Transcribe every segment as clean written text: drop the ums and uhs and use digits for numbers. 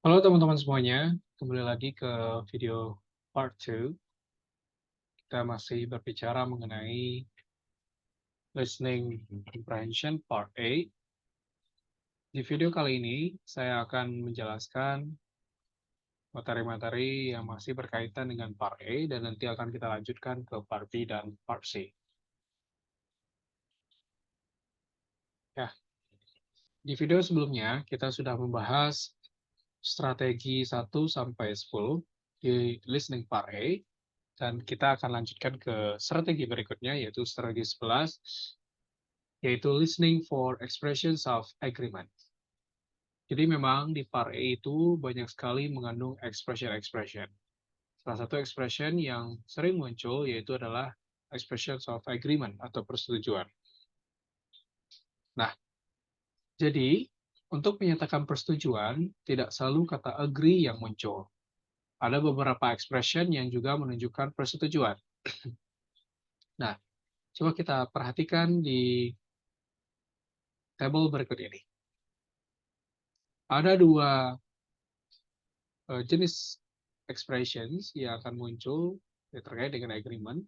Halo teman-teman semuanya, kembali lagi ke video part 2. Kita masih berbicara mengenai listening comprehension part A. Di video kali ini, saya akan menjelaskan materi-materi yang masih berkaitan dengan part A dan nanti akan kita lanjutkan ke part B dan part C. Ya, di video sebelumnya kita sudah membahas strategi 1 sampai 10 di listening part A. Dan kita akan lanjutkan ke strategi berikutnya, yaitu strategi 11, yaitu listening for expressions of agreement. Jadi memang di part A itu banyak sekali mengandung expression-expression. Salah satu expression yang sering muncul yaitu adalah expressions of agreement atau persetujuan. Nah, jadi untuk menyatakan persetujuan, tidak selalu kata agree yang muncul. Ada beberapa expression yang juga menunjukkan persetujuan. Nah, coba kita perhatikan di tabel berikut ini. Ada dua jenis expressions yang akan muncul terkait dengan agreement,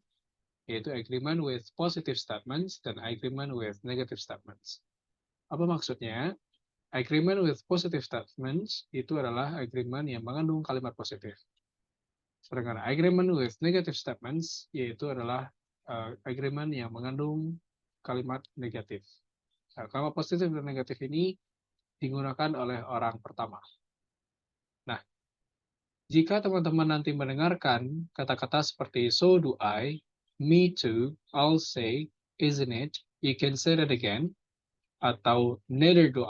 yaitu agreement with positive statements dan agreement with negative statements. Apa maksudnya? Agreement with positive statements itu adalah agreement yang mengandung kalimat positif. Sedangkan agreement with negative statements yaitu adalah agreement yang mengandung kalimat negatif. Nah, kalimat positif dan negatif ini digunakan oleh orang pertama. Nah, jika teman-teman nanti mendengarkan kata-kata seperti so do I, me too, I'll say, isn't it, you can say that again, atau neither do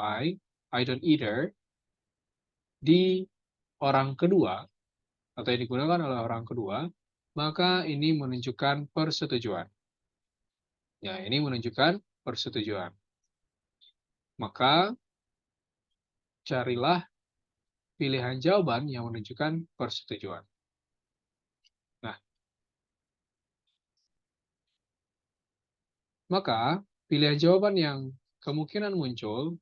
I don't either, di orang kedua, atau yang digunakan oleh orang kedua, maka ini menunjukkan persetujuan. Ya, ini menunjukkan persetujuan. Maka, carilah pilihan jawaban yang menunjukkan persetujuan. Nah, maka pilihan jawaban yang kemungkinan muncul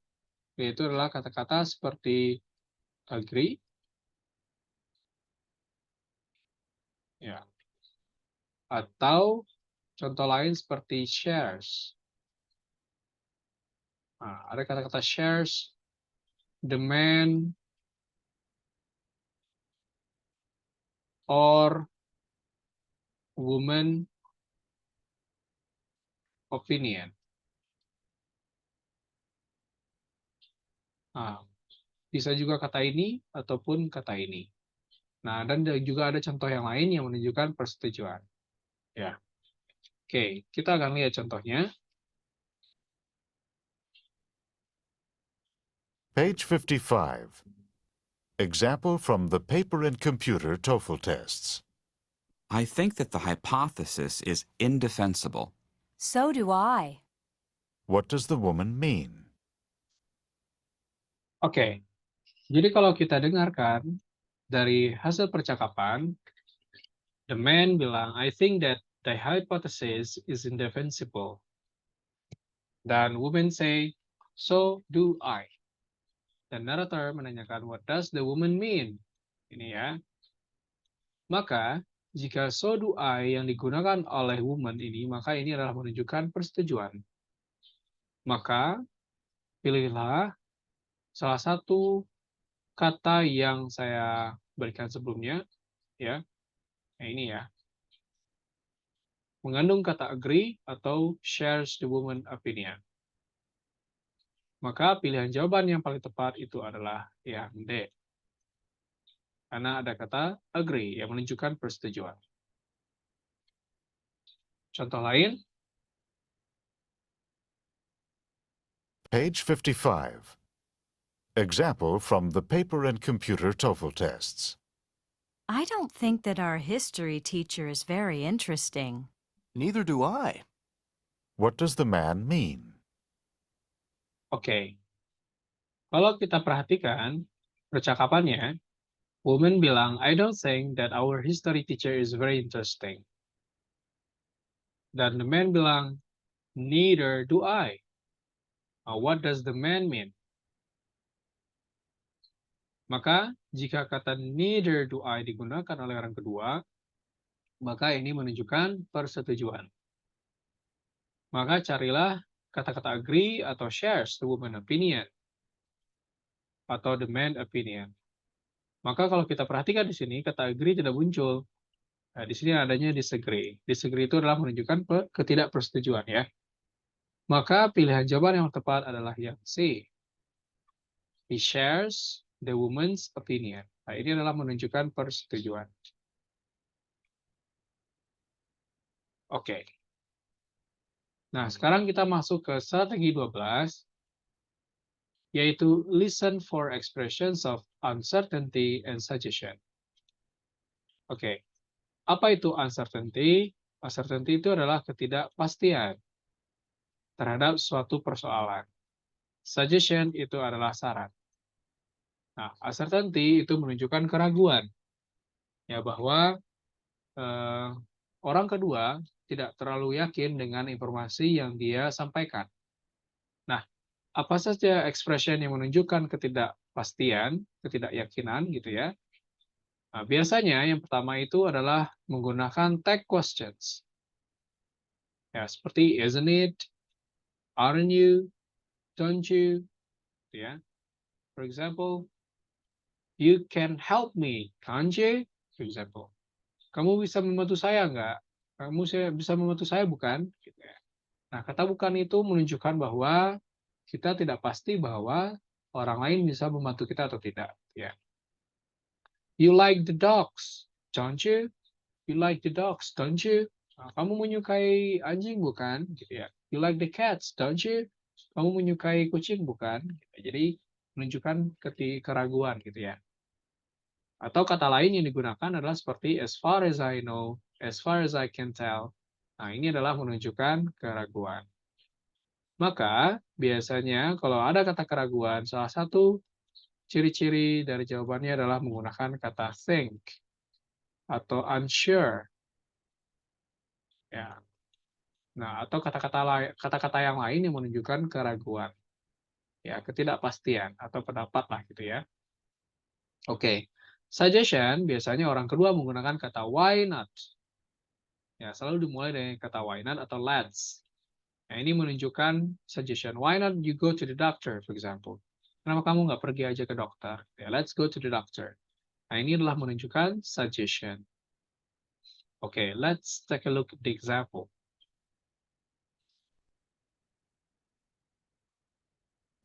yaitu adalah kata-kata seperti agree, ya, atau contoh lain seperti shares. Nah, ada kata-kata shares, the man, or woman opinion. Nah, bisa juga kata ini ataupun kata ini. Nah, dan juga ada contoh yang lain yang menunjukkan persetujuan. Ya. Oke, kita akan lihat contohnya. Page 55. Example from the paper and computer TOEFL tests. I think that the hypothesis is indefensible. So do I. What does the woman mean? Oke, jadi kalau kita dengarkan dari hasil percakapan, the man bilang, I think that the hypothesis is indefensible. Dan woman say, so do I. Dan narrator menanyakan, what does the woman mean? Ini ya. Maka, jika so do I yang digunakan oleh woman ini, maka ini adalah menunjukkan persetujuan. Maka, pilihlah salah satu kata yang saya berikan sebelumnya, ya. Nah, ini ya. Mengandung kata agree atau shares the woman opinion. Maka pilihan jawaban yang paling tepat itu adalah yang D. Karena ada kata agree yang menunjukkan persetujuan. Contoh lain, Page 55. Example from the paper and computer TOEFL tests. I don't think that our history teacher is very interesting. Neither do I. What does the man mean? oke. Kalau kita perhatikan percakapannya, woman bilang, I don't think that our history teacher is very interesting. Dan the man bilang, neither do I. Now, what does the man mean? Maka jika kata neither do I digunakan oleh orang kedua, maka ini menunjukkan persetujuan. Maka carilah kata-kata agree atau shares the woman opinion atau the man opinion. Maka kalau kita perhatikan di sini kata agree tidak muncul. Nah, di sini adanya disagree. Disagree itu adalah menunjukkan ketidakpersetujuan ya. Maka pilihan jawaban yang tepat adalah yang C. He shares the woman's opinion. Nah, ini adalah menunjukkan persetujuan. Oke. Nah, sekarang kita masuk ke strategi 12, yaitu listen for expressions of uncertainty and suggestion. Oke. Apa itu uncertainty? Uncertainty itu adalah ketidakpastian terhadap suatu persoalan. Suggestion itu adalah saran. Nah, uncertainty itu menunjukkan keraguan. Ya, bahwa orang kedua tidak terlalu yakin dengan informasi yang dia sampaikan. Nah, apa saja expression yang menunjukkan ketidakpastian, ketidakyakinan gitu ya. Nah, biasanya yang pertama itu adalah menggunakan tag questions. Ya, seperti isn't it, aren't you, don't you, gitu ya. For example, you can help me, can't you? For example, kamu bisa membantu saya nggak? Kamu bisa membantu saya bukan? Gitu ya. Nah, kata bukan itu menunjukkan bahwa kita tidak pasti bahwa orang lain bisa membantu kita atau tidak. Ya. You like the dogs, don't you? You like the dogs, don't you? Nah, kamu menyukai anjing bukan? Gitu ya. You like the cats, don't you? Kamu menyukai kucing bukan? Jadi menunjukkan keraguan gitu ya. Atau kata lain yang digunakan adalah seperti as far as I know, as far as I can tell. Nah, ini adalah menunjukkan keraguan. Maka, biasanya kalau ada kata keraguan, salah satu ciri-ciri dari jawabannya adalah menggunakan kata think atau unsure. Ya. Nah, atau kata-kata yang lain yang menunjukkan keraguan. Ya, ketidakpastian atau pendapat lah gitu ya. Oke. Suggestion biasanya orang kedua menggunakan kata why not. Ya, selalu dimulai dengan kata why not atau let's. Nah, ini menunjukkan suggestion. Why not you go to the doctor, for example. Kenapa kamu nggak pergi aja ke dokter? Ya, let's go to the doctor. Nah, ini adalah menunjukkan suggestion. Oke, let's take a look at the example.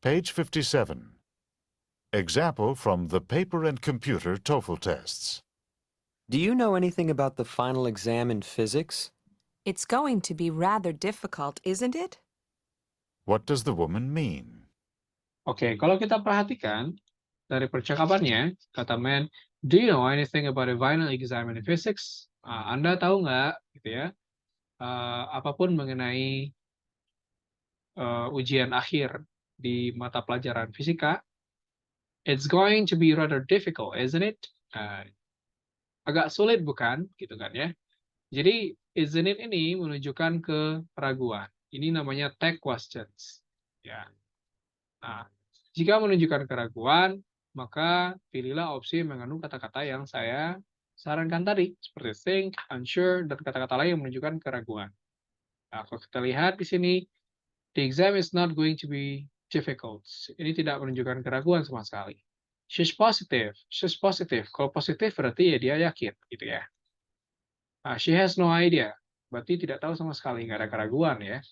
Page 57. Example from the paper and computer TOEFL tests. Do you know anything about the final exam in physics? It's going to be rather difficult, isn't it? What does the woman mean? Oke, kalau kita perhatikan dari percakapannya, kata man, do you know anything about a final exam in physics? Anda tahu nggak, gitu ya, apapun mengenai ujian akhir di mata pelajaran fisika? It's going to be rather difficult, isn't it? Agak sulit bukan, gitu kan ya? Jadi isn't it ini menunjukkan keraguan. Ini namanya tag questions. Ya. Nah, jika menunjukkan keraguan, maka pilihlah opsi yang mengandung kata-kata yang saya sarankan tadi, seperti think, unsure, dan kata-kata lain yang menunjukkan keraguan. Nah, kalau kita lihat di sini, the exam is not going to be difficult. Ini tidak menunjukkan keraguan sama sekali. She's positive. She's positive. Kalau positif berarti ya dia yakin, gitu ya. She has no idea. Berarti tidak tahu sama sekali, nggak ada keraguan ya.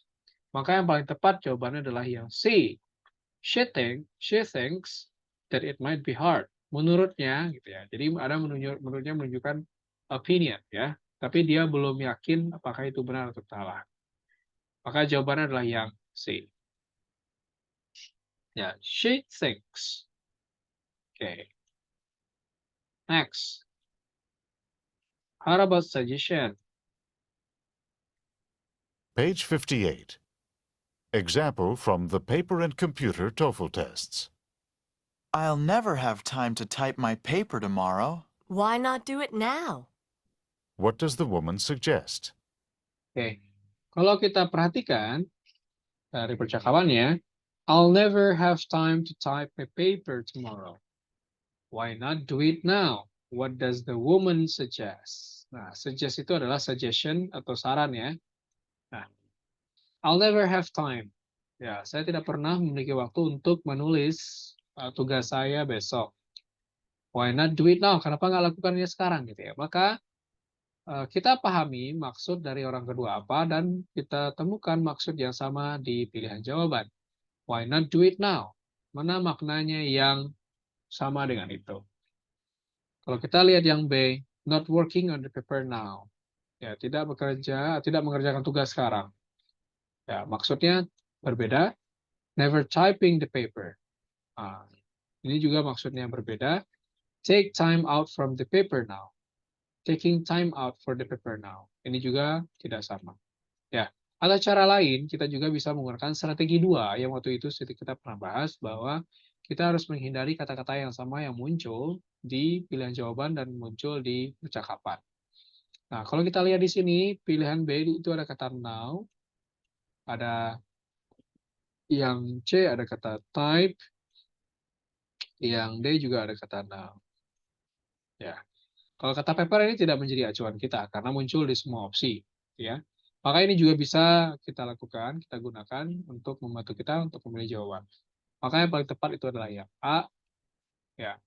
Maka yang paling tepat jawabannya adalah yang C. She thinks that it might be hard. Menurutnya, gitu ya. Jadi ada menurutnya menunjukkan opinion ya. Tapi dia belum yakin apakah itu benar atau salah. Maka jawabannya adalah yang C. Ya, she thinks. Okay. Next. How about suggestion? Page 58. Example from the paper and computer TOEFL tests. I'll never have time to type my paper tomorrow. Why not do it now? What does the woman suggest? Oke. Kalau kita perhatikan dari percakapannya, I'll never have time to type my paper tomorrow. Why not do it now? What does the woman suggest? Nah, suggest itu adalah suggestion atau saran ya. Nah, I'll never have time. Ya, saya tidak pernah memiliki waktu untuk menulis tugas saya besok. Why not do it now? Kenapa nggak lakukannya sekarang gitu ya? Maka kita pahami maksud dari orang kedua apa dan kita temukan maksud yang sama di pilihan jawaban. Why not do it now? Mana maknanya yang sama dengan itu? Kalau kita lihat yang B, not working on the paper now. Ya, tidak mengerjakan tugas sekarang. Ya, maksudnya berbeda. Never typing the paper. Ini juga maksudnya berbeda. Take time out from the paper now. Taking time out for the paper now. Ini juga tidak sama. Ya, atau cara lain kita juga bisa menggunakan strategi 2 yang waktu itu kita pernah bahas bahwa kita harus menghindari kata-kata yang sama yang muncul di pilihan jawaban dan muncul di percakapan. Nah, kalau kita lihat di sini pilihan B itu ada kata now, ada yang C ada kata type, yang D juga ada kata now. Ya. Kalau kata paper ini tidak menjadi acuan kita karena muncul di semua opsi, ya. Maka ini juga bisa kita lakukan, kita gunakan untuk membantu kita untuk memilih jawaban. Maka yang paling tepat itu adalah yang A, ya.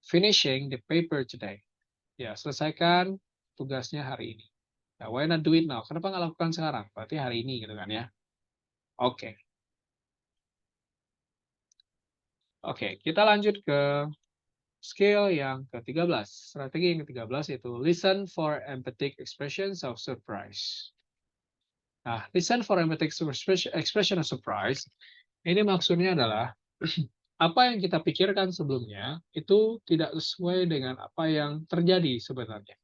Finishing the paper today. Ya, selesaikan tugasnya hari ini. Ya, why not do it now? Kenapa nggak lakukan sekarang? Berarti hari ini gitu kan ya. Oke. Oke, kita lanjut ke skill yang ke-13. Strategi yang ke-13 yaitu listen for emphatic expressions of surprise. Nah, listen for emphatic expression of surprise, ini maksudnya adalah apa yang kita pikirkan sebelumnya itu tidak sesuai dengan apa yang terjadi sebenarnya.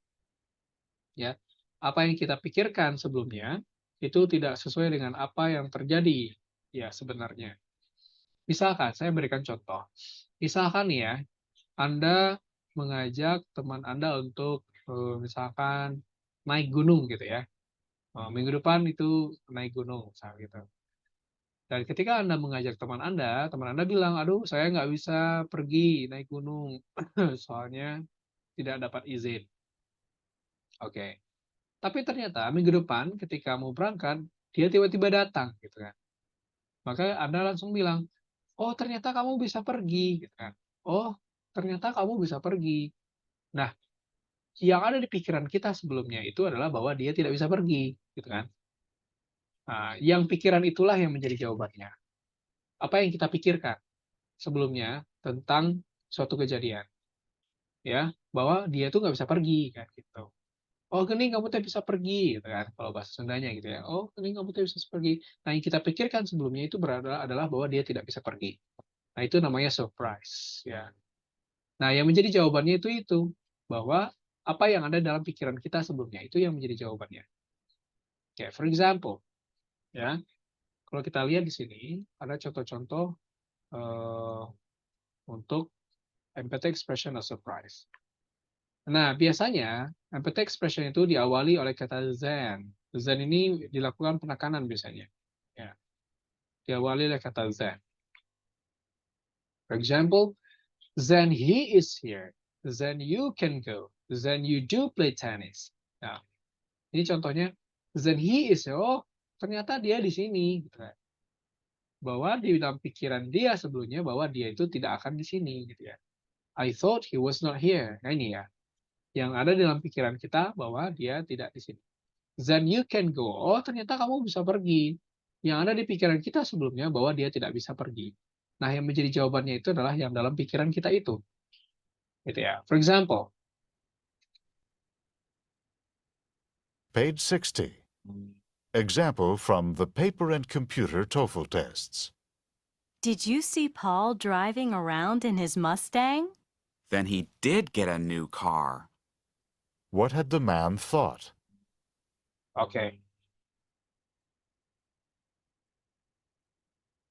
Ya, apa yang kita pikirkan sebelumnya itu tidak sesuai dengan apa yang terjadi ya sebenarnya. Misalkan, saya berikan contoh. Misalkan ya, Anda mengajak teman Anda untuk misalkan naik gunung gitu ya. Minggu depan itu naik gunung, misalnya gitu. Dan ketika Anda mengajak teman Anda bilang, aduh saya nggak bisa pergi naik gunung, soalnya tidak dapat izin. Oke. Tapi ternyata minggu depan ketika mau berangkat, dia tiba-tiba datang gitu kan. Maka Anda langsung bilang, oh ternyata kamu bisa pergi gitu kan. Oh ternyata kamu bisa pergi. Nah, yang ada di pikiran kita sebelumnya itu adalah bahwa dia tidak bisa pergi gitu kan. Nah, yang pikiran itulah yang menjadi jawabannya. Apa yang kita pikirkan sebelumnya tentang suatu kejadian, ya, bahwa dia tuh nggak bisa pergi kan gitu. Oh, gini kamu tuh bisa pergi, gitu kan, kalau bahasa Sundanya gitu ya. Oh, gini kamu tuh bisa pergi. Nah, yang kita pikirkan sebelumnya itu adalah bahwa dia tidak bisa pergi. Nah, itu namanya surprise, ya. Nah, yang menjadi jawabannya itu bahwa apa yang ada dalam pikiran kita sebelumnya itu yang menjadi jawabannya. Kayak for example, ya. Kalau kita lihat di sini ada contoh-contoh untuk empathy expression of surprise. Nah, biasanya empathy expression itu diawali oleh kata then. Then ini dilakukan penekanan biasanya. Ya. Diawali oleh kata then. For example, then he is here. Then you can go. Then you do play tennis. Nah, ini contohnya. Then he is here. Oh, ternyata dia di sini. Gitu kan. Bahwa di dalam pikiran dia sebelumnya bahwa dia itu tidak akan di sini. Gitu ya. I thought he was not here. Nah, ini ya. Yang ada dalam pikiran kita bahwa dia tidak di sini. Then you can go. Oh, ternyata kamu bisa pergi. Yang ada di pikiran kita sebelumnya bahwa dia tidak bisa pergi. Nah, yang menjadi jawabannya itu adalah yang dalam pikiran kita itu. Gitu ya. For example. Page 60. Example from the paper and computer TOEFL tests. Did you see Paul driving around in his Mustang? Then he did get a new car. What had the man thought? Oke.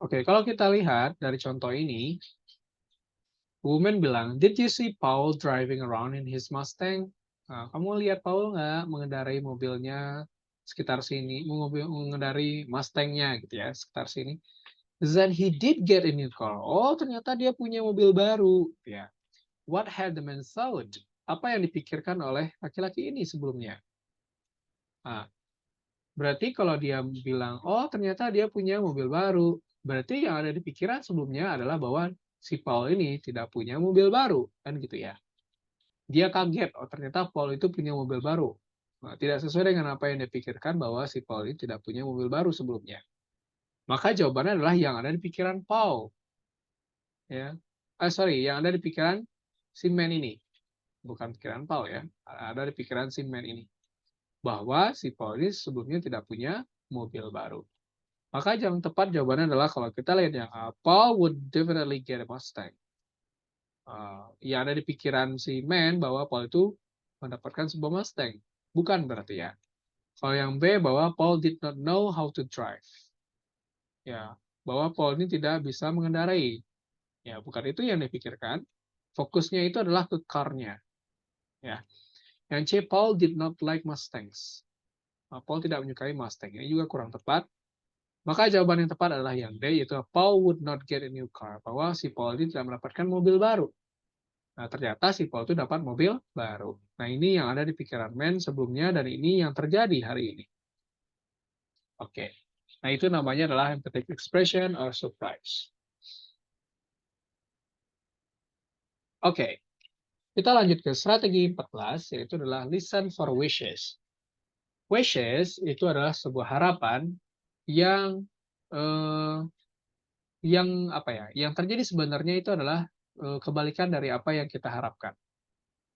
Oke, kalau kita lihat dari contoh ini, woman bilang, did you see Paul driving around in his Mustang? Nah, kamu lihat Paul nggak mengendarai mobilnya sekitar sini, mengendarai Mustang-nya gitu ya, sekitar sini. Then he did get a new car. Oh, ternyata dia punya mobil baru. Ya. What had the man thought? Apa yang dipikirkan oleh laki-laki ini sebelumnya? Nah, berarti kalau dia bilang, oh ternyata dia punya mobil baru, berarti yang ada di pikiran sebelumnya adalah bahwa si Paul ini tidak punya mobil baru, kan gitu ya. Dia kaget, oh ternyata Paul itu punya mobil baru. Nah, tidak sesuai dengan apa yang dia pikirkan bahwa si Paul ini tidak punya mobil baru sebelumnya. Maka jawabannya adalah yang ada di pikiran Paul. Ya. Yang ada di pikiran si man ini. Bukan pikiran Paul ya. Ada di pikiran si man ini. Bahwa si Paul ini sebelumnya tidak punya mobil baru. Maka yang tepat jawabannya adalah kalau kita lihat yang A, Paul would definitely get a Mustang. Yang ada di pikiran si man bahwa Paul itu mendapatkan sebuah Mustang. Bukan berarti ya. Kalau yang B bahwa Paul did not know how to drive. Ya, bahwa Paul ini tidak bisa mengendarai. Ya, bukan itu yang dipikirkan. Fokusnya itu adalah ke car-nya. Ya. Yang C, Paul did not like Mustangs. Paul tidak menyukai Mustang. Ini juga kurang tepat. Maka jawaban yang tepat adalah yang D, yaitu Paul would not get a new car. Bahwa si Paul ini tidak mendapatkan mobil baru. Nah, ternyata si Paul itu dapat mobil baru. Nah, ini yang ada di pikiran man sebelumnya, dan ini yang terjadi hari ini. Oke. Nah, itu namanya adalah emphatic expression or surprise. Oke. Kita lanjut ke strategi 14, yaitu adalah listen for wishes. Wishes itu adalah sebuah harapan yang yang terjadi sebenarnya itu adalah kebalikan dari apa yang kita harapkan.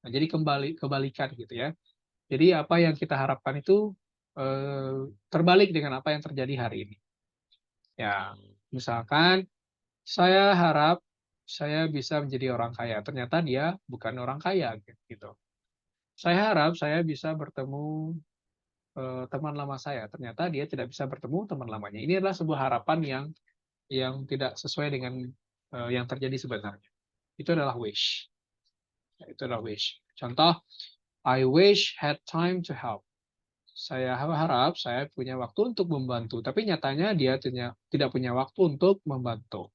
Nah, jadi kebalikan gitu ya. Jadi apa yang kita harapkan itu terbalik dengan apa yang terjadi hari ini. Ya, misalkan saya harap saya bisa menjadi orang kaya. Ternyata dia bukan orang kaya gitu. Saya harap saya bisa bertemu teman lama saya. Ternyata dia tidak bisa bertemu teman lamanya. Ini adalah sebuah harapan yang tidak sesuai dengan yang terjadi sebenarnya. Itu adalah wish. Itu adalah wish. Contoh, I wish had time to help. Saya harap saya punya waktu untuk membantu, tapi nyatanya dia tidak punya waktu untuk membantu.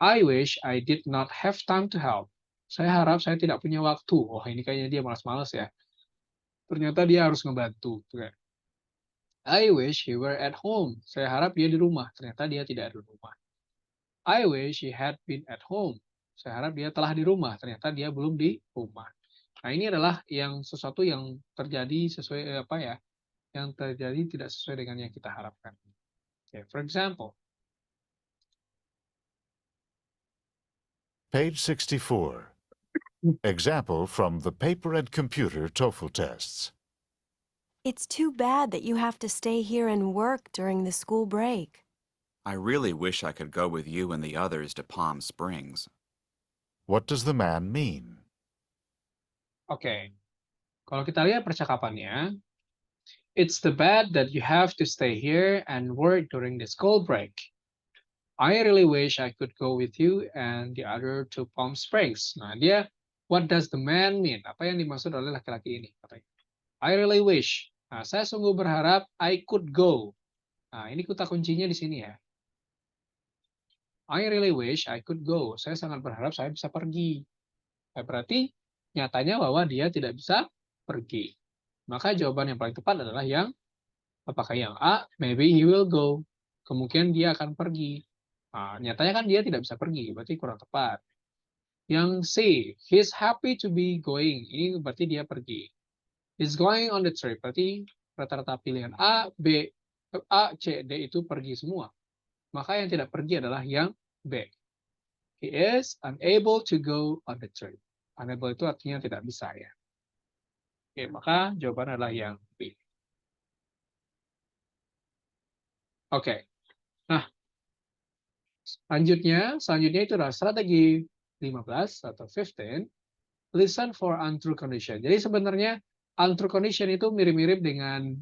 I wish I did not have time to help. Saya harap saya tidak punya waktu. Oh, ini kayaknya dia malas-malas ya. Ternyata dia harus ngebantu. I wish he were at home. Saya harap dia di rumah. Ternyata dia tidak ada di rumah. I wish he had been at home. Saya harap dia telah di rumah. Ternyata dia belum di rumah. Nah, ini adalah sesuatu yang terjadi sesuai yang terjadi tidak sesuai dengan yang kita harapkan. Okay, for example, Page 64. Example from the paper and computer TOEFL tests. It's too bad that you have to stay here and work during the school break. I really wish I could go with you and the others to Palm Springs. What does the man mean? Oke. Kalau kita lihat percakapannya, it's too bad that you have to stay here and work during the school break. I really wish I could go with you and the other to Palm Springs. Nah, what does the man mean? Apa yang dimaksud oleh laki-laki ini? I really wish. Nah, saya sungguh berharap I could go. Nah, ini kata kuncinya di sini ya. I really wish I could go. Saya sangat berharap saya bisa pergi. Nah, berarti nyatanya bahwa dia tidak bisa pergi. Maka jawaban yang paling tepat adalah apakah yang A, maybe he will go. Kemungkinan dia akan pergi. Nah, nyatanya kan dia tidak bisa pergi, berarti kurang tepat. Yang C, he's happy to be going. Ini berarti dia pergi. He's going on the trip, berarti rata-rata pilihan A, B, A, C, D itu pergi semua. Maka yang tidak pergi adalah yang B. He is unable to go on the trip. Unable itu artinya tidak bisa ya. Oke, maka jawaban adalah yang B. Oke. Nah, selanjutnya itu adalah strategi 15 atau 15, listen for untrue condition. Jadi sebenarnya untrue condition itu mirip-mirip dengan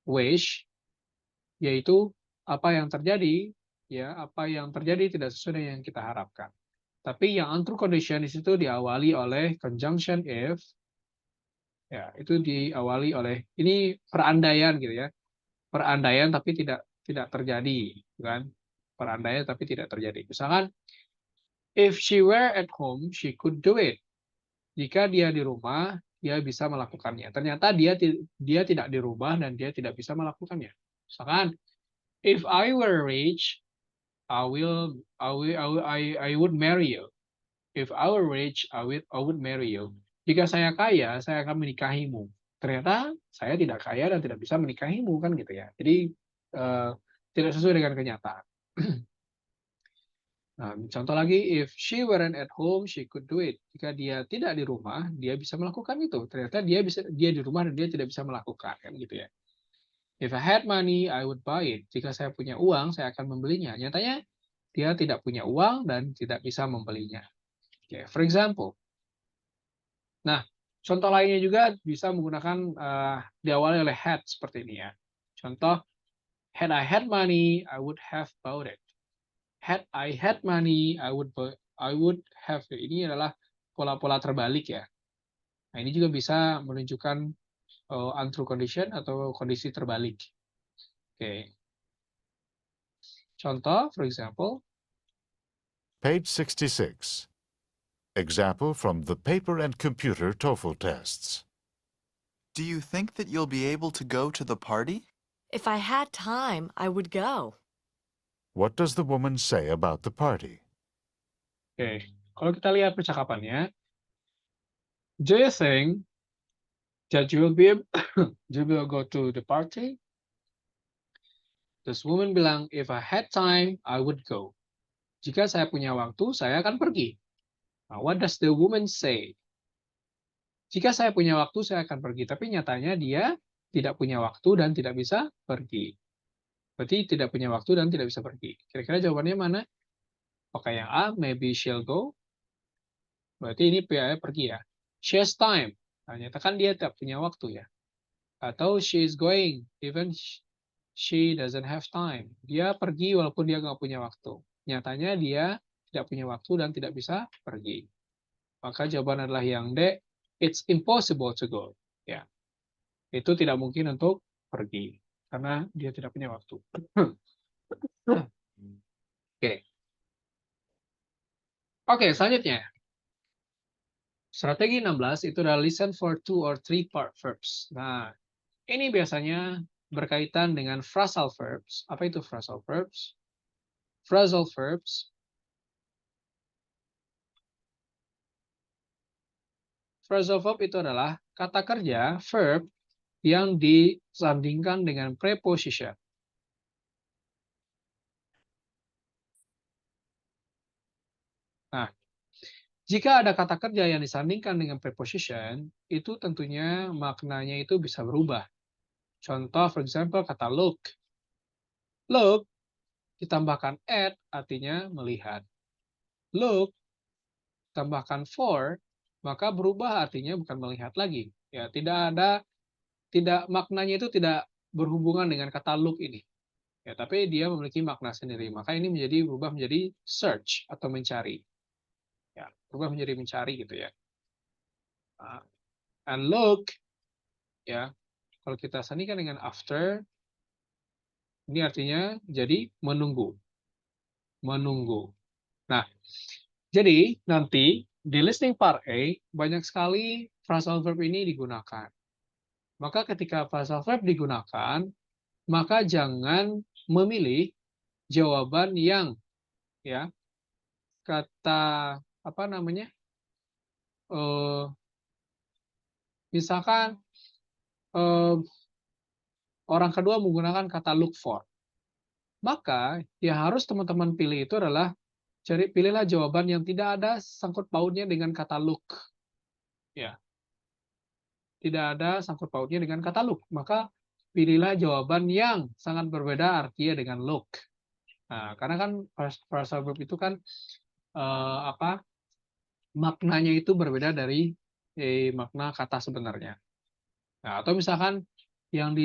wish, yaitu apa yang terjadi tidak sesuai dengan yang kita harapkan. Tapi yang untrue condition di situ diawali oleh conjunction if, ya itu diawali oleh ini perandaian gitu ya, perandaian tapi tidak terjadi, kan? Perandaian tapi tidak terjadi. Misalkan If she were at home, she could do it. Jika dia di rumah, dia bisa melakukannya. Ternyata dia tidak di rumah dan dia tidak bisa melakukannya. Misalkan, if I were rich, I would marry you. If I were rich, I would marry you. Jika saya kaya, saya akan menikahimu. Ternyata saya tidak kaya dan tidak bisa menikahimu, kan gitu ya. Jadi tidak sesuai dengan kenyataan. Nah, contoh lagi, if she weren't at home, she could do it. Jika dia tidak di rumah, dia bisa melakukan itu. Ternyata dia di rumah dan dia tidak bisa melakukan, kan gitu ya. If I had money, I would buy it. Jika saya punya uang, saya akan membelinya. Nyatanya dia tidak punya uang dan tidak bisa membelinya. Okay, for example. Nah, contoh lainnya juga bisa menggunakan diawali oleh had seperti ini ya. Contoh, had I had money, I would have bought it. Had I had money, I would have. Ini adalah pola-pola terbalik ya. Nah, ini juga bisa menunjukkan untrue condition atau kondisi terbalik. Oke. Contoh, for example. Page 66. Example from the paper and computer TOEFL tests. Do you think that you'll be able to go to the party? If I had time, I would go. What does the woman say about the party? Oke, kalau kita lihat percakapannya, do you think that you will go to the party? Terus woman bilang, if I had time, I would go. Jika saya punya waktu, saya akan pergi. Now, what does the woman say? Jika saya punya waktu, saya akan pergi. Tapi nyatanya dia tidak punya waktu dan tidak bisa pergi. Berarti tidak punya waktu dan tidak bisa pergi. Kira-kira jawabannya mana? Oke, yang A, maybe she'll go. Berarti ini pergi ya. She has time. Nah, nyatakan dia tidak punya waktu ya. Atau she is going, even she doesn't have time. Dia pergi walaupun dia nggak punya waktu. Nyatanya dia tidak punya waktu dan tidak bisa pergi. Maka jawaban adalah yang D, it's impossible to go. Ya. Itu tidak mungkin untuk pergi. Karena dia tidak punya waktu. Oke, selanjutnya. Strategi 16 itu adalah listen for 2 or 3 part verbs. Nah, ini biasanya berkaitan dengan phrasal verbs. Apa itu phrasal verbs? Phrasal verbs. Phrasal verb itu adalah kata kerja, verb, yang disandingkan dengan preposition. Nah, jika ada kata kerja yang disandingkan dengan preposition, itu tentunya maknanya itu bisa berubah. Contoh, for example, kata look. Look, ditambahkan at, artinya melihat. Look, tambahkan for, maka berubah artinya bukan melihat lagi. Ya, maknanya itu tidak berhubungan dengan kata look ini. Ya, tapi dia memiliki makna sendiri. Maka ini berubah menjadi search atau mencari. Ya, berubah menjadi mencari gitu ya. And look, ya, kalau kita sandingkan dengan after, ini artinya jadi menunggu. Menunggu. Nah, jadi nanti di listening part A banyak sekali phrasal verb ini digunakan. Maka ketika phrasal verb digunakan, maka jangan memilih jawaban yang ya kata apa namanya? Misalkan orang kedua menggunakan kata look for. Maka yang harus teman-teman pilih itu adalah pilihlah jawaban yang tidak ada sangkut pautnya dengan kata look. Ya. Tidak ada sangkut pautnya dengan kata look. Maka pilihlah jawaban yang sangat berbeda artinya dengan look. Nah, karena kan phrasal verb itu kan maknanya itu berbeda dari makna kata sebenarnya. Nah, atau misalkan yang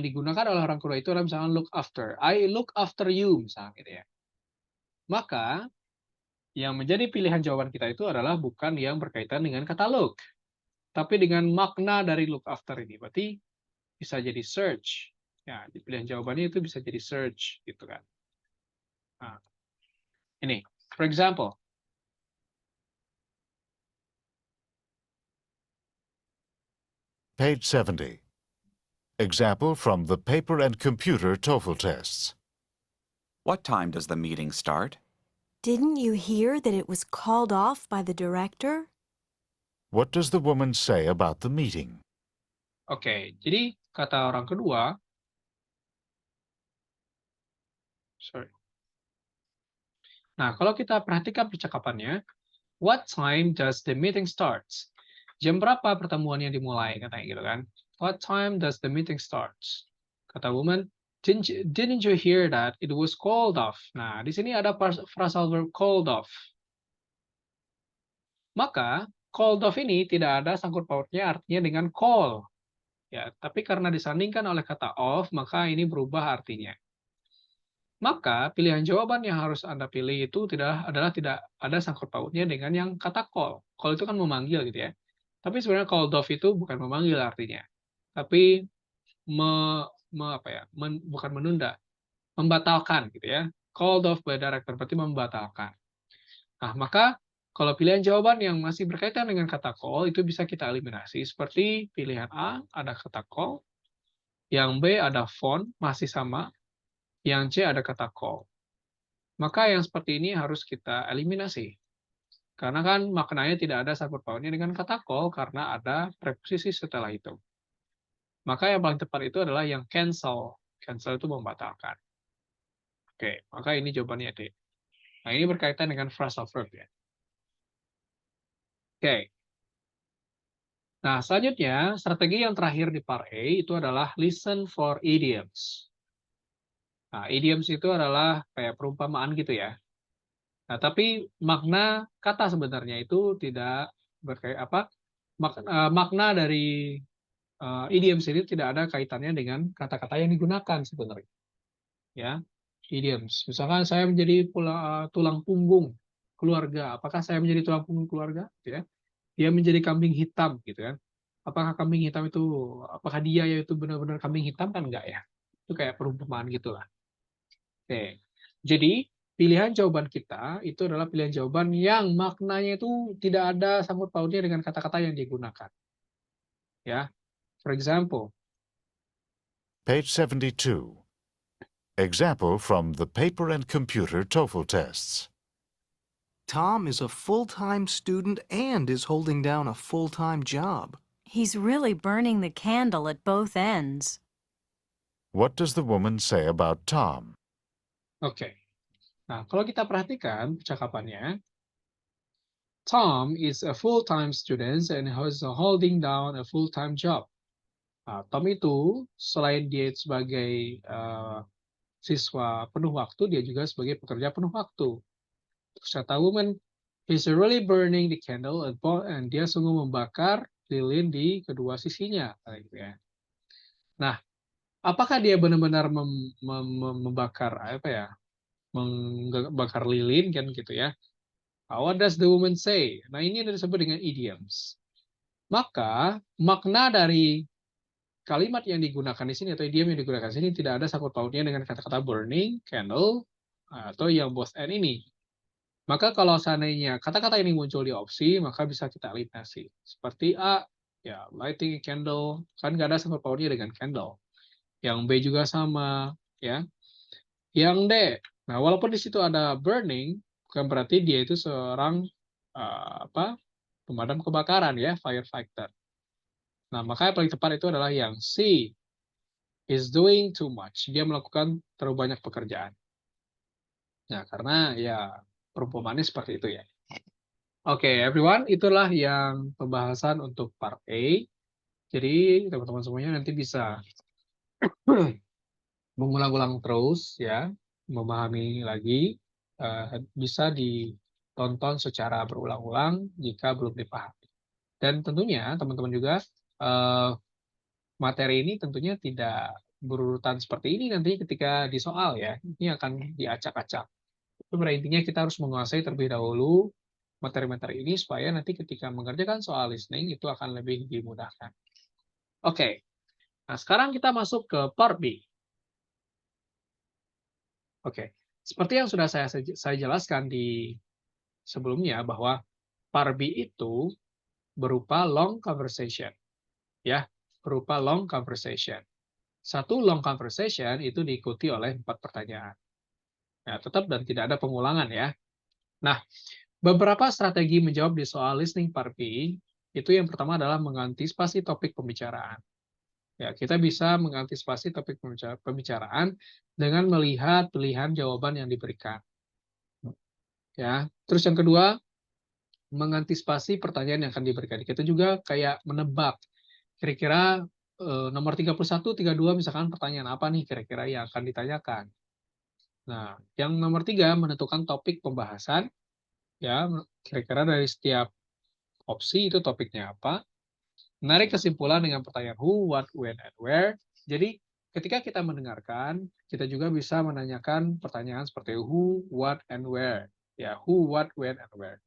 digunakan oleh orang kedua itu adalah misalkan look after. I look after you misalnya gitu ya. Maka yang menjadi pilihan jawaban kita itu adalah bukan yang berkaitan dengan kata look, tapi dengan makna dari look after ini. Berarti bisa jadi search. Ya, di pilihan jawabannya itu bisa jadi search gitu kan. Nah, Ini, for example, Page 70. Example from the paper and computer TOEFL tests. What time does the meeting start? Didn't you hear that it was called off by the director? What does the woman say about the meeting? Oke, jadi kata orang kedua, sorry. Nah, kalau kita perhatikan percakapannya, what time does the meeting starts? Jam berapa pertemuannya dimulai, katanya gitu kan. What time does the meeting starts? Kata woman, didn't you hear that it was called off? Nah, di sini ada phrasal verb called off. Maka, called off ini tidak ada sangkut pautnya artinya dengan call. Ya, tapi karena disandingkan oleh kata off, maka ini berubah artinya. Maka pilihan jawaban yang harus Anda pilih itu adalah tidak ada sangkut pautnya dengan yang kata call. Call itu kan memanggil gitu ya. Tapi sebenarnya called off itu bukan memanggil artinya. Tapi bukan menunda, membatalkan gitu ya. Called off by director berarti membatalkan. Nah, maka kalau pilihan jawaban yang masih berkaitan dengan kata call itu bisa kita eliminasi. Seperti pilihan A ada kata call, yang B ada phone masih sama, yang C ada kata call. Maka yang seperti ini harus kita eliminasi. Karena kan maknanya tidak ada sangkut pautnya dengan kata call karena ada preposisi setelah itu. Maka yang paling tepat itu adalah yang cancel. Cancel itu membatalkan. Oke, maka ini jawabannya D. Nah, ini berkaitan dengan phrasal verb ya. Oke. Nah, selanjutnya, strategi yang terakhir di part A itu adalah listen for idioms. Nah, idioms itu adalah kayak perumpamaan gitu ya. Nah, tapi makna kata sebenarnya itu tidak makna dari idioms ini tidak ada kaitannya dengan kata-kata yang digunakan sebenarnya. Ya, idioms. Misalkan saya menjadi tulang punggung keluarga. Apakah saya menjadi tulang punggung keluarga? Ya. Dia menjadi kambing hitam gitu kan. Apakah kambing hitam itu, apakah dia itu benar-benar kambing hitam kan enggak ya? Itu kayak perumpamaan gitulah. Oke. Jadi pilihan jawaban kita itu adalah pilihan jawaban yang maknanya itu tidak ada sangkut pautnya dengan kata-kata yang digunakan. Ya. For example, Page 72. Example from the paper and computer TOEFL tests. Tom is a full-time student and is holding down a full-time job. He's really burning the candle at both ends. What does the woman say about Tom? oke. Nah, kalau kita perhatikan percakapannya, Tom is a full-time student and is holding down a full-time job. Nah, Tom itu selain dia sebagai siswa penuh waktu, dia juga sebagai pekerja penuh waktu. Terus kata woman, he's really burning the candle and dia sungguh membakar lilin di kedua sisinya. Gitu ya. Nah, apakah dia benar-benar membakar membakar lilin kan gitu ya? What does the woman say? Nah, ini yang disebut dengan idioms. Maka makna dari kalimat yang digunakan di sini atau idiom yang digunakan di sini tidak ada sangkut pautnya dengan kata-kata burning, candle, atau yang both and ini. Maka kalau seandainya kata-kata ini muncul di opsi, maka bisa kita eliminasi. Seperti A, ya lighting a candle, kan nggak ada sangkut pautnya dengan candle. Yang B juga sama, ya. Yang D, nah walaupun di situ ada burning, bukan berarti dia itu seorang pemadam kebakaran ya, firefighter. Nah, maka yang paling tepat itu adalah yang C, is doing too much. Dia melakukan terlalu banyak pekerjaan. Nah, karena ya perumpamannya seperti itu ya. Oke, everyone, itulah yang pembahasan untuk part A. Jadi, teman-teman semuanya nanti bisa mengulang-ulang terus ya, memahami lagi, bisa ditonton secara berulang-ulang jika belum dipahami. Dan tentunya teman-teman juga materi ini tentunya tidak berurutan seperti ini nanti ketika di soal ya. Ini akan diacak-acak. Itu intinya kita harus menguasai terlebih dahulu materi-materi ini supaya nanti ketika mengerjakan soal listening itu akan lebih dimudahkan. Oke. Nah, sekarang kita masuk ke part B. Oke. Seperti yang sudah saya jelaskan di sebelumnya bahwa PARBI itu berupa long conversation, ya, berupa long conversation. Satu long conversation itu diikuti oleh 4 pertanyaan. Nah, tetap dan tidak ada pengulangan ya. Nah, beberapa strategi menjawab di soal listening PARBI itu yang pertama adalah mengantisipasi topik pembicaraan. Ya, kita bisa mengantisipasi topik pembicaraan dengan melihat pilihan jawaban yang diberikan. Ya, terus yang kedua, mengantisipasi pertanyaan yang akan diberikan. Kita juga kayak menebak kira-kira nomor 31, 32 misalkan pertanyaan apa nih kira-kira yang akan ditanyakan. Nah, yang nomor 3 menentukan topik pembahasan, ya kira-kira dari setiap opsi itu topiknya apa. Menarik kesimpulan dengan pertanyaan who, what, when, and where. Jadi, ketika kita mendengarkan, kita juga bisa menanyakan pertanyaan seperti who, what, and where. Ya, who, what, when, and where.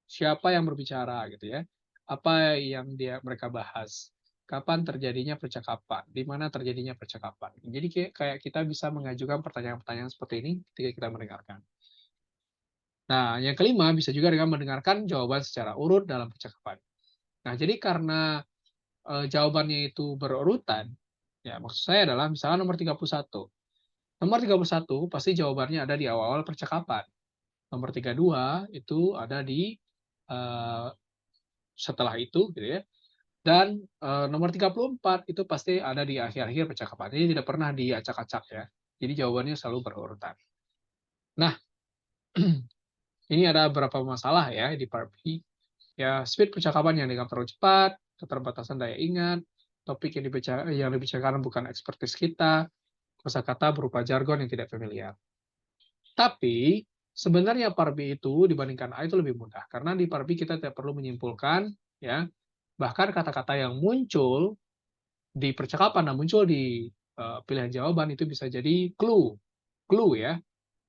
Siapa yang berbicara gitu ya? Apa yang mereka bahas? Kapan terjadinya percakapan? Di mana terjadinya percakapan? Jadi kayak kita bisa mengajukan pertanyaan-pertanyaan seperti ini ketika kita mendengarkan. Nah, yang kelima bisa juga dengan mendengarkan jawaban secara urut dalam percakapan. Nah, jadi karena jawabannya itu berurutan, ya maksud saya adalah misalnya nomor 31. Nomor 31 pasti jawabannya ada di awal-awal percakapan. Nomor 32 itu ada di setelah itu gitu ya. Dan nomor 34 itu pasti ada di akhir-akhir percakapan. Ini tidak pernah diacak-acak ya. Jadi jawabannya selalu berurutan. Nah, ini ada beberapa masalah ya di PARBI. Ya, speed percakapan yang terlalu cepat, keterbatasan daya ingat, topik yang dibicarakan bukan ekspertis kita, kosakata berupa jargon yang tidak familiar. Tapi sebenarnya PARBI itu dibandingkan A itu lebih mudah karena di PARBI kita tidak perlu menyimpulkan ya, bahkan kata-kata yang muncul di percakapan dan muncul di pilihan jawaban itu bisa jadi clue ya,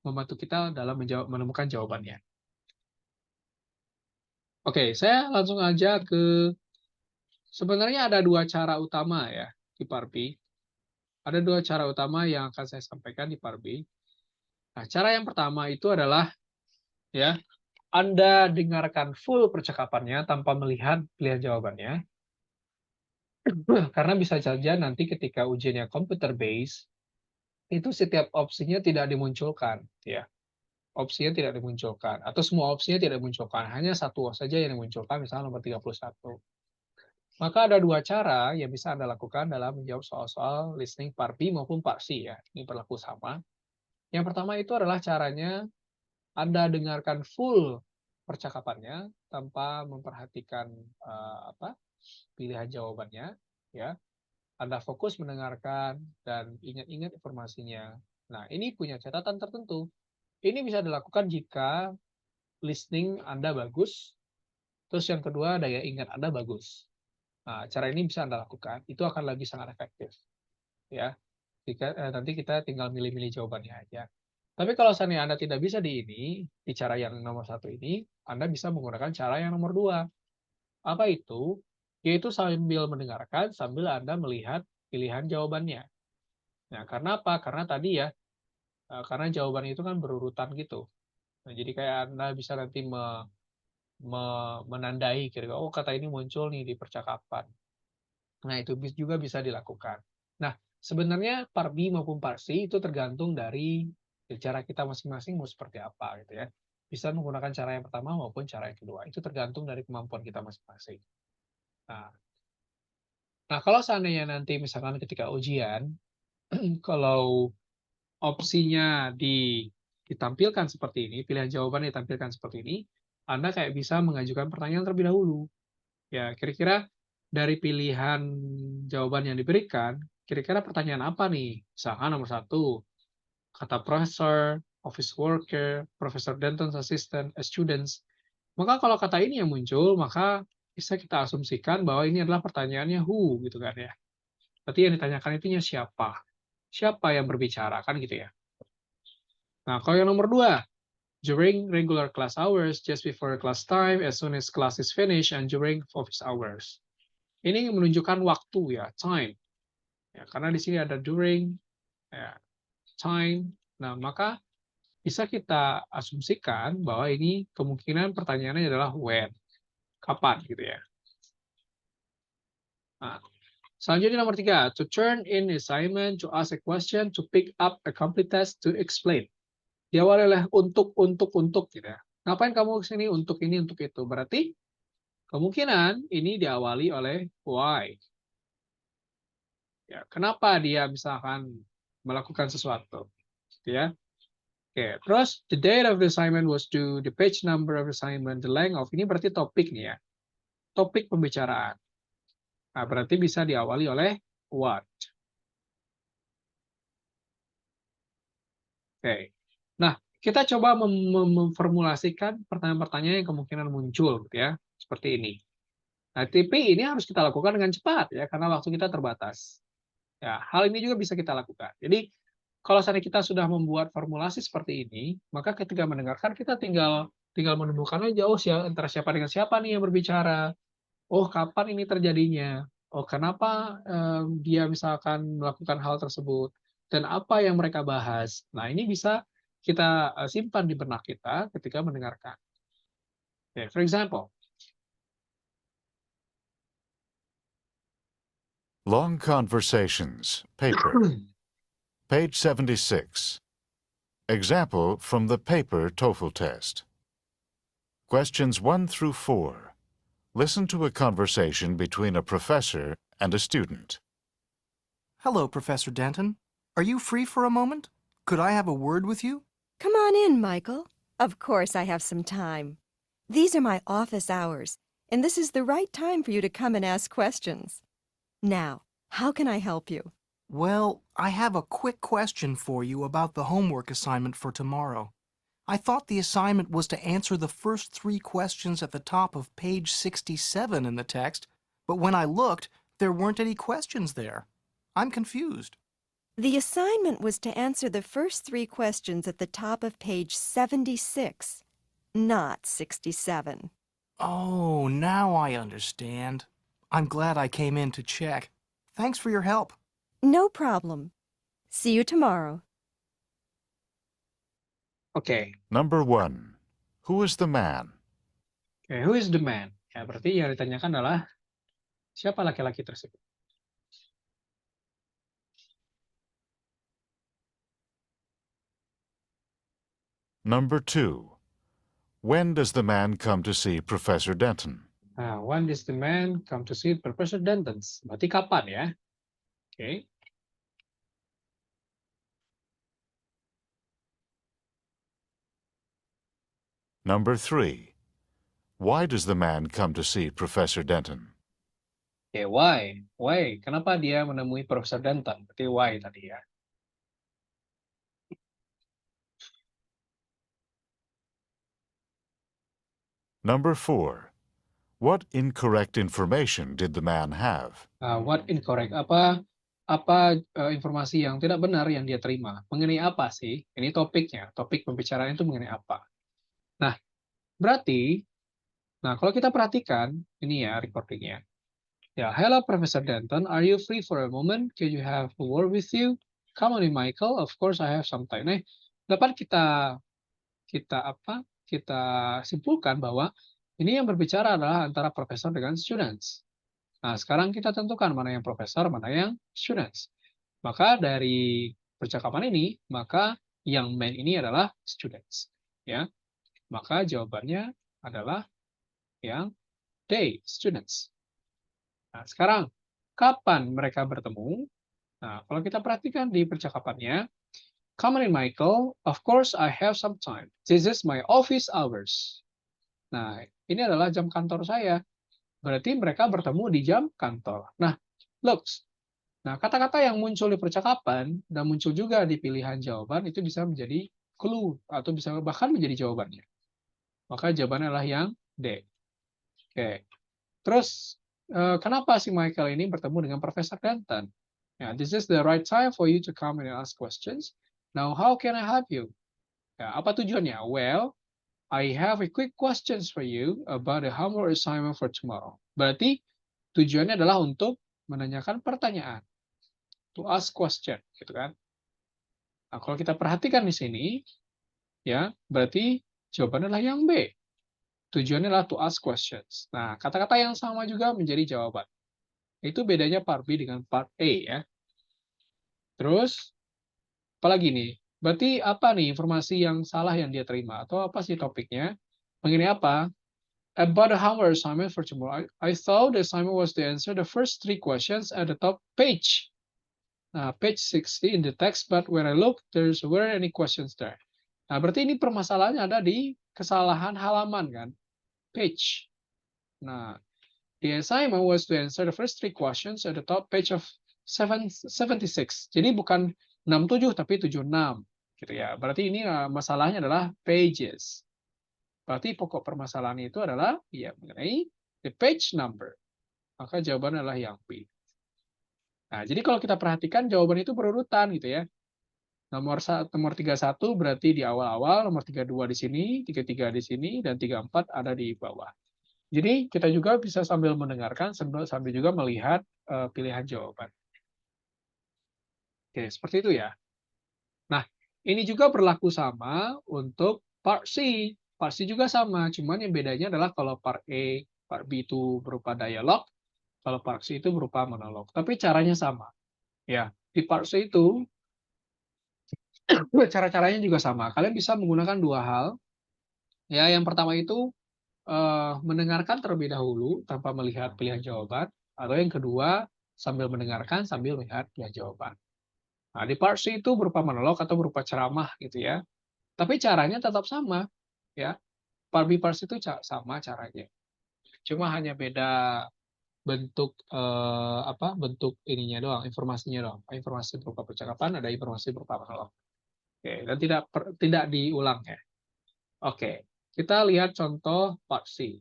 membantu kita dalam menemukan jawabannya. Oke, saya langsung aja ke sebenarnya ada 2 cara utama ya di PARBI. Ada 2 cara utama yang akan saya sampaikan di PARBI. Nah, cara yang pertama itu adalah ya, Anda dengarkan full percakapannya tanpa melihat pilihan jawabannya. Karena bisa saja nanti ketika ujiannya computer based itu setiap opsinya tidak dimunculkan ya. Opsinya tidak dimunculkan atau semua opsinya tidak dimunculkan, hanya satu saja yang dimunculkan misalnya nomor 31. Maka ada 2 cara yang bisa Anda lakukan dalam menjawab soal-soal listening PARBI maupun PARSI ya. Ini berlaku sama. Yang pertama itu adalah caranya Anda dengarkan full percakapannya tanpa memperhatikan pilihan jawabannya ya. Anda fokus mendengarkan dan ingat-ingat informasinya. Nah, ini punya catatan tertentu. Ini bisa dilakukan jika listening Anda bagus, terus yang kedua daya ingat Anda bagus. Nah, cara ini bisa Anda lakukan, itu akan lebih sangat efektif. Ya, nanti kita tinggal milih-milih jawabannya aja. Tapi kalau seandainya Anda tidak bisa di cara yang nomor 1 ini, Anda bisa menggunakan cara yang nomor 2. Apa itu? Yaitu sambil mendengarkan, sambil Anda melihat pilihan jawabannya. Nah, karena apa? Karena tadi ya, karena jawaban itu kan berurutan gitu. Nah, jadi kayak Anda bisa nanti menandai kira-kira, oh kata ini muncul nih di percakapan. Nah, itu juga bisa dilakukan. Nah, sebenarnya PARBI maupun PARSI itu tergantung dari cara kita masing-masing mau seperti apa gitu ya. Bisa menggunakan cara yang pertama maupun cara yang kedua. Itu tergantung dari kemampuan kita masing-masing. Nah, kalau seandainya nanti misalkan ketika ujian, kalau opsinya ditampilkan seperti ini, pilihan jawaban ditampilkan seperti ini, Anda kayak bisa mengajukan pertanyaan terlebih dahulu. Ya, kira-kira dari pilihan jawaban yang diberikan, kira-kira pertanyaan apa nih? Misalkan nomor 1, kata professor, office worker, professor Denton's assistant, students. Maka kalau kata ini yang muncul, maka bisa kita asumsikan bahwa ini adalah pertanyaannya who, gitu kan ya. Berarti yang ditanyakan itunya siapa? Siapa yang berbicara, kan gitu ya. Nah, kalau yang nomor 2, during regular class hours, just before class time, as soon as class is finished, and during office hours. Ini menunjukkan waktu ya, time. Ya, karena di sini ada during, ya, time. Nah, maka bisa kita asumsikan bahwa ini kemungkinan pertanyaannya adalah when, kapan gitu ya. Nah, selanjutnya nomor 3, to turn in assignment, to ask a question, to pick up a complete test, to explain. Diawali oleh untuk gitu ya. Ngapain kamu kesini? Untuk ini, untuk itu. Berarti kemungkinan ini diawali oleh why. Ya, kenapa dia misalkan melakukan sesuatu, gitu ya. Oke, terus the date of the assignment was due, the page number of assignment, the length of, ini berarti topik nih ya. Topik pembicaraan. Nah, berarti bisa diawali oleh what. Oke. Nah, kita coba memformulasikan pertanyaan-pertanyaan yang kemungkinan muncul gitu ya, seperti ini. Nah, tapi ini harus kita lakukan dengan cepat ya, karena waktu kita terbatas. Ya, hal ini juga bisa kita lakukan. Jadi, kalau seandainya kita sudah membuat formulasi seperti ini, maka ketika mendengarkan kita tinggal menemukan aja, oh antara siapa dengan siapa nih yang berbicara. Oh, kapan ini terjadinya? Oh, kenapa dia misalkan melakukan hal tersebut? Dan apa yang mereka bahas? Nah, ini bisa kita simpan di benak kita ketika mendengarkan. Okay, for example, Long Conversations, paper, page 76. Example from the paper TOEFL test. Questions 1 through 4. Listen to a conversation between a professor and a student. Hello, Professor Denton. Are you free for a moment? Could I have a word with you? Come on in, Michael. Of course I have some time. These are my office hours, and this is the right time for you to come and ask questions. Now, how can I help you? Well, I have a quick question for you about the homework assignment for tomorrow. I thought the assignment was to answer the first 3 questions at the top of page 67 in the text, but when I looked, there weren't any questions there. I'm confused. The assignment was to answer the first 3 questions at the top of page 76, not 67. Oh, now I understand. I'm glad I came in to check. Thanks for your help. No problem. See you tomorrow. okay. Number 1. Who is the man? Okay, who is the man? Ya, berarti yang ditanyakan adalah siapa laki-laki tersebut. Number 2. When does the man come to see Professor Denton? Nah, when does the man come to see Professor Denton? Berarti kapan ya? Oke. Number 3. Why does the man come to see Professor Denton? Oke, why? Why? Kenapa dia menemui Profesor Denton? Berarti why tadi ya. Number 4. What incorrect information did the man have? What incorrect? Apa informasi yang tidak benar yang dia terima? Mengenai apa sih? Ini topiknya. Topik pembicaraan itu mengenai apa? Nah, berarti, kalau kita perhatikan, ini ya recordingnya. Ya, hello Professor Denton, are you free for a moment? Can you have a word with you? Come on in, Michael. Of course, I have some time. Nah, dapat kita simpulkan bahwa ini yang berbicara adalah antara profesor dengan students. Nah, sekarang kita tentukan mana yang profesor, mana yang students. Maka dari percakapan ini, maka yang man ini adalah students. Ya, maka jawabannya adalah yang they, students. Nah, sekarang, kapan mereka bertemu? Nah, kalau kita perhatikan di percakapannya, come on in, Michael. Of course, I have some time. This is my office hours. Nah, ini adalah jam kantor saya. Berarti mereka bertemu di jam kantor. Nah, looks. Nah, kata-kata yang muncul di percakapan dan muncul juga di pilihan jawaban itu bisa menjadi clue atau bisa bahkan menjadi jawabannya. Maka jawabannya adalah yang D. Oke. Terus, kenapa si Michael ini bertemu dengan Profesor Denton? Ya, this is the right time for you to come and ask questions. Now, how can I help you? Ya, apa tujuannya? Well, I have a quick questions for you about the homework assignment for tomorrow. Berarti tujuannya adalah untuk menanyakan pertanyaan. To ask question, gitu kan? Nah, kalau kita perhatikan di sini, ya, berarti jawabannya adalah yang B. Tujuannya adalah to ask questions. Nah, kata-kata yang sama juga menjadi jawaban. Itu bedanya part B dengan part A ya. Terus, apalagi nih? Berarti apa nih informasi yang salah yang dia terima? Atau apa sih topiknya? Mengenai apa? About the homework assignment for tomorrow, I thought the assignment was to answer the first 3 questions at the top page. Nah, page 60 in the text, but when I look, weren't any questions there. Nah, berarti ini permasalahannya ada di kesalahan halaman kan? Page. Nah, the assignment was to answer the first 3 questions at the top page of 76. Jadi bukan 67 tapi 76 gitu ya. Berarti ini masalahnya adalah pages. Berarti pokok permasalahan itu adalah ya mengenai the page number. Maka jawabannya adalah yang B. Nah, jadi kalau kita perhatikan jawaban itu berurutan gitu ya. Nomor 31 berarti di awal-awal, nomor 32 di sini, 33 di sini, dan 34 ada di bawah. Jadi kita juga bisa sambil mendengarkan, sambil juga melihat pilihan jawaban. Oke, seperti itu ya. Nah, ini juga berlaku sama untuk part C. Part C juga sama, cuman yang bedanya adalah kalau part A, part B itu berupa dialog, kalau part C itu berupa monolog. Tapi caranya sama. Ya, di part C itu cara-caranya juga sama. Kalian bisa menggunakan 2 hal. Ya, yang pertama itu mendengarkan terlebih dahulu tanpa melihat pilihan jawaban, atau yang kedua sambil mendengarkan sambil melihat pilihan jawaban. Nah, di part C itu berupa monolog atau berupa ceramah gitu ya. Tapi caranya tetap sama, ya. Part B, part C itu sama caranya. Cuma hanya beda bentuk bentuk ininya doang, informasinya doang. Informasi berupa percakapan, ada informasi berupa monolog. Oke, dan tidak diulang ya. Oke, kita lihat contoh part C.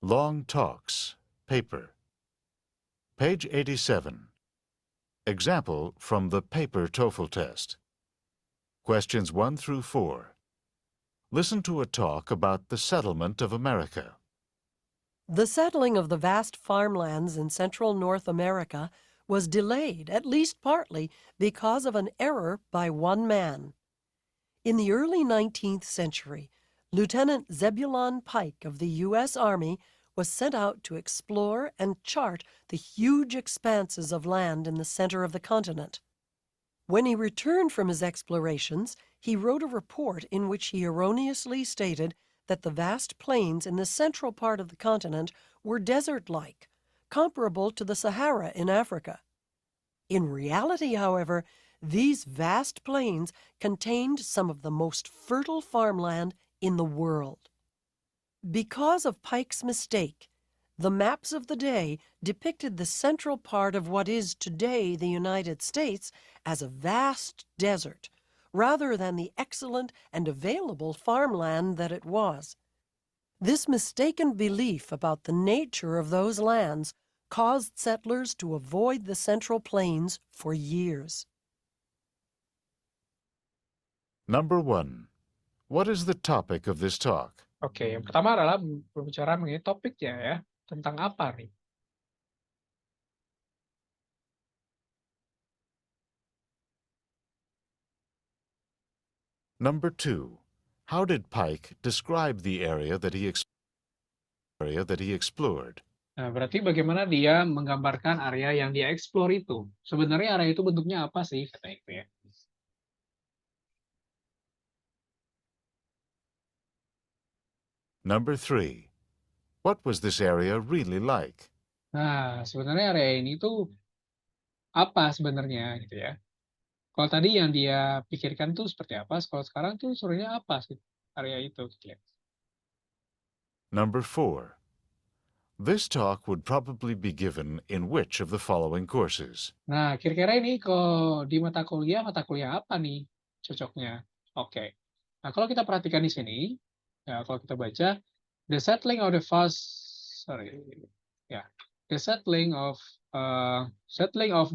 Long talks, paper. Page 87. Example from the paper TOEFL test. Questions 1 through 4. Listen to a talk about the settlement of America. The settling of the vast farmlands in central North America was delayed, at least partly, because of an error by one man. In the early 19th century, Lieutenant Zebulon Pike of the U.S. Army was sent out to explore and chart the huge expanses of land in the center of the continent. When he returned from his explorations, he wrote a report in which he erroneously stated that the vast plains in the central part of the continent were desert-like, comparable to the Sahara in Africa. In reality, however, these vast plains contained some of the most fertile farmland in the world. Because of Pike's mistake, the maps of the day depicted the central part of what is today the United States as a vast desert, rather than the excellent and available farmland that it was. This mistaken belief about the nature of those lands caused settlers to avoid the Central Plains for years. Number 1. What is the topic of this talk? Oke, yang pertama adalah berbicara mengenai topiknya ya. Tentang apa nih? Number 2. How did Pike describe the area that he explored? Nah, berarti bagaimana dia menggambarkan area yang dia explore itu? Sebenarnya area itu bentuknya apa sih? Kata itu ya. Number 3. What was this area really like? Nah, sebenarnya area ini tuh apa sebenarnya gitu ya. Kalau tadi yang dia pikirkan tuh seperti apa, kalau sekarang tuh sebenarnya apa sih area itu gitu ya. Number 4. This talk would probably be given in which of the following courses? Nah, kira-kira ini kalau di mata kuliah apa nih cocoknya? Oke. Nah, kalau kita perhatikan di sini, ya kalau kita baca, the settling of the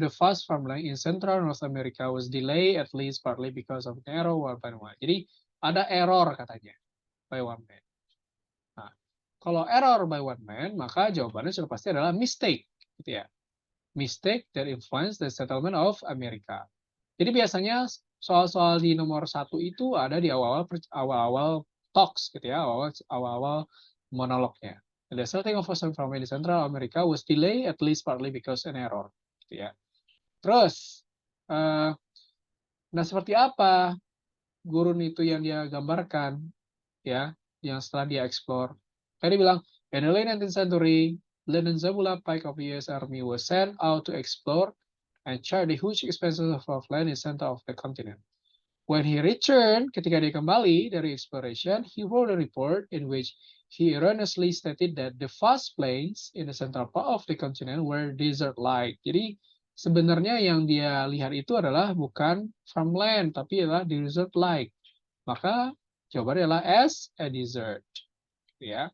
vast farmland in central North America was delayed at least partly because of an error by one. Jadi ada error katanya by one man. Nah, kalau error by one man, maka jawabannya sudah pasti adalah mistake, gitu ya. mistake that influenced the settlement of America. Jadi biasanya soal-soal di nomor 1 itu ada di awal-awal talks gitu ya, awal-awal monolognya. The settling of from Central America was delayed at least partly because an error. Gitu ya. Terus, nah seperti apa gurun itu yang dia gambarkan, ya, yang setelah dia explore. Tadi bilang, in the late 19th century, Lieutenant Zabula Pike of the U.S. Army was sent out to explore and chart the huge expanses of land in center of the continent. When he returned, ketika dia kembali dari exploration, he wrote a report in which he erroneously stated that the vast plains in the central part of the continent were desert-like. Jadi sebenarnya yang dia lihat itu adalah bukan farmland, tapi adalah desert-like. Maka jawabannya adalah as a desert. Ya.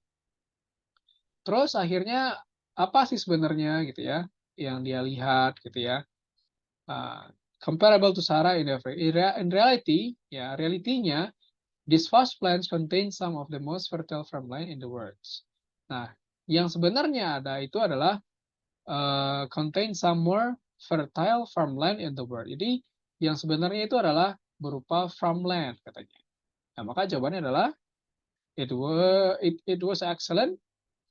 Terus akhirnya apa sih sebenarnya gitu ya yang dia lihat gitu ya. Comparable to Sahara in reality, ya realitinya these vast plains contain some of the most fertile farmland in the world. Nah, yang sebenarnya ada itu adalah contain some more fertile farmland in the world. Jadi yang sebenarnya itu adalah berupa farmland katanya. Nah, maka jawabannya adalah it was excellent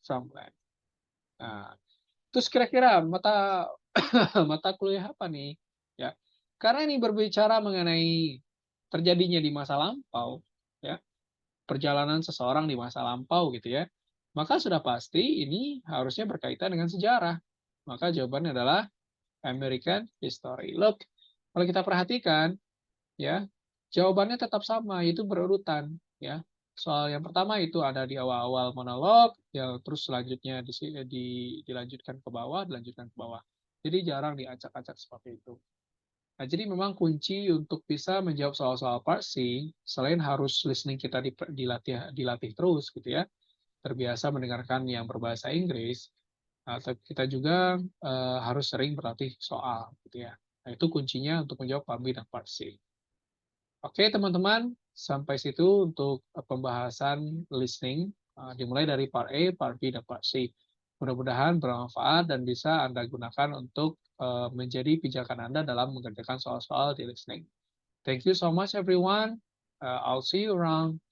farmland. Nah, terus kira-kira mata mata kuliah apa nih? Ya, karena ini berbicara mengenai terjadinya di masa lampau, ya, perjalanan seseorang di masa lampau gitu ya. Maka sudah pasti ini harusnya berkaitan dengan sejarah. Maka jawabannya adalah American history. Look, kalau kita perhatikan, ya, jawabannya tetap sama, yaitu berurutan, ya. Soal yang pertama itu ada di awal-awal monolog, ya terus selanjutnya dilanjutkan ke bawah, Jadi jarang diacak-acak seperti itu. Nah, jadi memang kunci untuk bisa menjawab soal-soal parsing, selain harus listening kita dilatih terus gitu ya, terbiasa mendengarkan yang berbahasa Inggris, kita juga harus sering berlatih soal gitu ya. Nah, itu kuncinya untuk menjawab PARBI dan parsing. Oke teman-teman, sampai situ untuk pembahasan listening, dimulai dari part A, part B, dan part C. Mudah-mudahan bermanfaat dan bisa Anda gunakan untuk menjadi pijakan Anda dalam mengerjakan soal-soal di listening. Thank you so much everyone. I'll see you around.